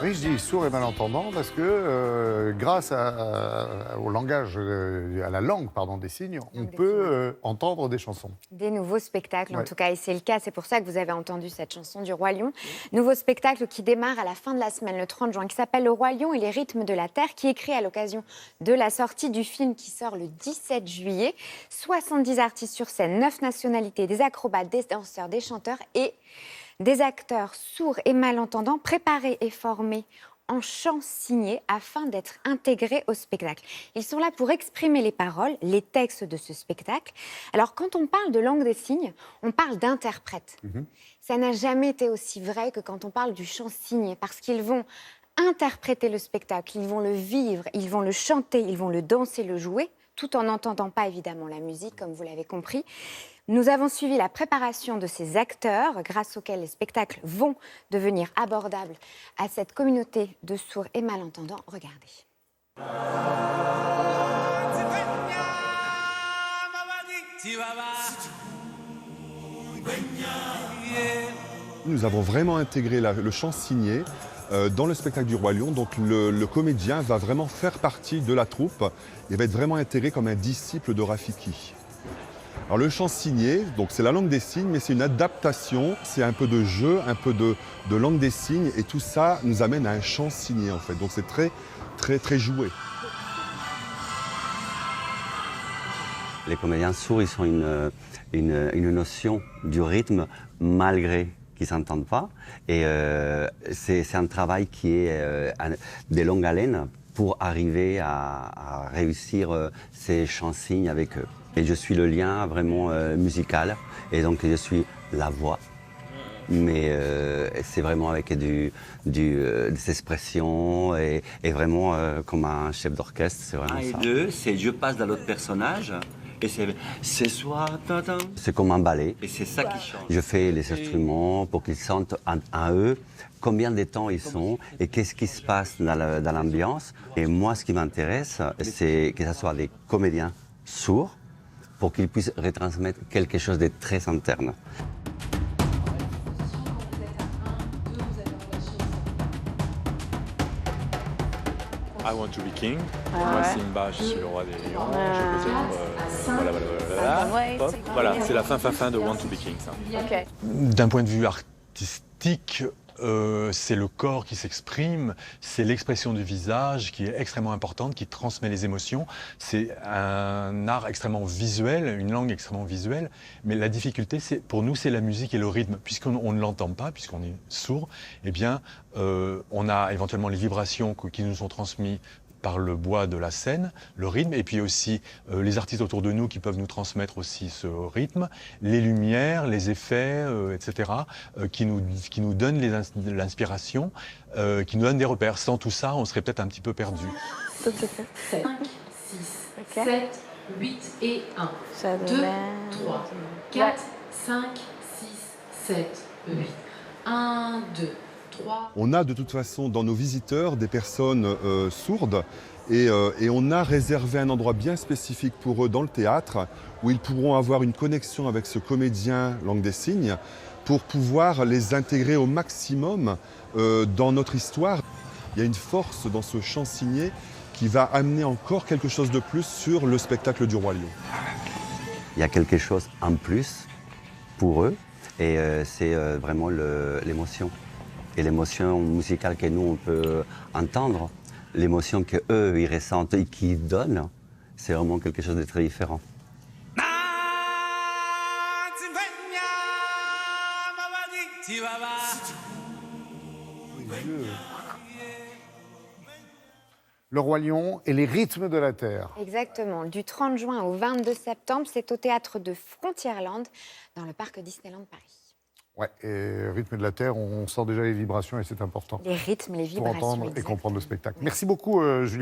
Oui, je dis sourd et malentendant parce que grâce au langage, à la langue pardon, des signes, on peut entendre des chansons. Des nouveaux spectacles, en Ouais. tout cas, et c'est le cas. C'est pour ça que vous avez entendu cette chanson du Roi Lion. Nouveau spectacle qui démarre à la fin de la semaine, le 30 juin, qui s'appelle Le Roi Lion et les rythmes de la Terre, qui est créé à l'occasion de la sortie du film qui sort le 17 juillet. 70 artistes sur scène, 9 nationalités, des acrobates, des danseurs, des chanteurs et des acteurs sourds et malentendants préparés et formés en chant signé afin d'être intégrés au spectacle. Ils sont là pour exprimer les paroles, les textes de ce spectacle. Alors, quand on parle de langue des signes, on parle d'interprètes. Ça n'a jamais été aussi vrai que quand on parle du chant signé, parce qu'ils vont interpréter le spectacle, ils vont le vivre, ils vont le chanter, ils vont le danser, le jouer, tout en n'entendant pas évidemment la musique, comme vous l'avez compris. Nous avons suivi la préparation de ces acteurs, grâce auxquels les spectacles vont devenir abordables à cette communauté de sourds et malentendants. Regardez. Nous avons vraiment intégré le chant signé dans le spectacle du Roi Lion. Donc le comédien va vraiment faire partie de la troupe et va être vraiment intégré comme un disciple de Rafiki. Alors le chant signé, donc c'est la langue des signes, mais c'est une adaptation, c'est un peu de jeu, un peu de langue des signes, et tout ça nous amène à un chant signé en fait. Donc c'est très, très, très joué. Les comédiens sourds, ils ont une notion du rythme malgré qu'ils ne s'entendent pas. Et c'est un travail qui est de longue haleine pour arriver à réussir ces chants-signes avec eux. Et je suis le lien vraiment musical, et donc je suis la voix. Mais c'est vraiment avec des expressions et vraiment comme un chef d'orchestre, c'est vraiment ça. 1 et 2, c'est je passe dans l'autre personnage. Et c'est soit... C'est comme un ballet. Et c'est ça qui change. Je fais les instruments pour qu'ils sentent en eux combien de temps ils sont et qu'est-ce qui se passe dans l'ambiance. Et moi, ce qui m'intéresse, c'est que ce soit des comédiens sourds pour qu'ils puissent retransmettre quelque chose de très interne. I want to be king. Moi, Simba, je suis le roi des lions. Je peux être. Voilà, c'est la fin de Want to be king, ça. Okay. D'un point de vue artistique, c'est le corps qui s'exprime, c'est l'expression du visage qui est extrêmement importante, qui transmet les émotions. C'est un art extrêmement visuel, une langue extrêmement visuelle. Mais la difficulté, pour nous, c'est la musique et le rythme. Puisqu'on ne l'entend pas, puisqu'on est sourd, eh bien, on a éventuellement les vibrations qui nous sont transmises par le bois de la scène, le rythme, et puis aussi les artistes autour de nous qui peuvent nous transmettre aussi ce rythme, les lumières, les effets, etc., qui nous donnent l'inspiration, qui nous donnent des repères. Sans tout ça, on serait peut-être un petit peu perdu. 5, 6, 7, 8 et 1. 2, 3, 4, 5, 6, 7, 8. 1, 2. On a de toute façon dans nos visiteurs des personnes sourdes et on a réservé un endroit bien spécifique pour eux dans le théâtre où ils pourront avoir une connexion avec ce comédien langue des signes pour pouvoir les intégrer au maximum dans notre histoire. Il y a une force dans ce chant signé qui va amener encore quelque chose de plus sur le spectacle du Roi Lion. Il y a quelque chose en plus pour eux et c'est vraiment l'émotion. Et l'émotion musicale que nous, on peut entendre, l'émotion qu'eux, ils ressentent et qu'ils donnent, c'est vraiment quelque chose de très différent. Le Roi Lion et les rythmes de la Terre. Exactement. Du 30 juin au 22 septembre, c'est au théâtre de Frontierland, dans le parc Disneyland Paris. Ouais, et rythme de la Terre, on sent déjà les vibrations et c'est important. Les rythmes, les Pour vibrations. entendre et comprendre le spectacle. Merci beaucoup, Julia.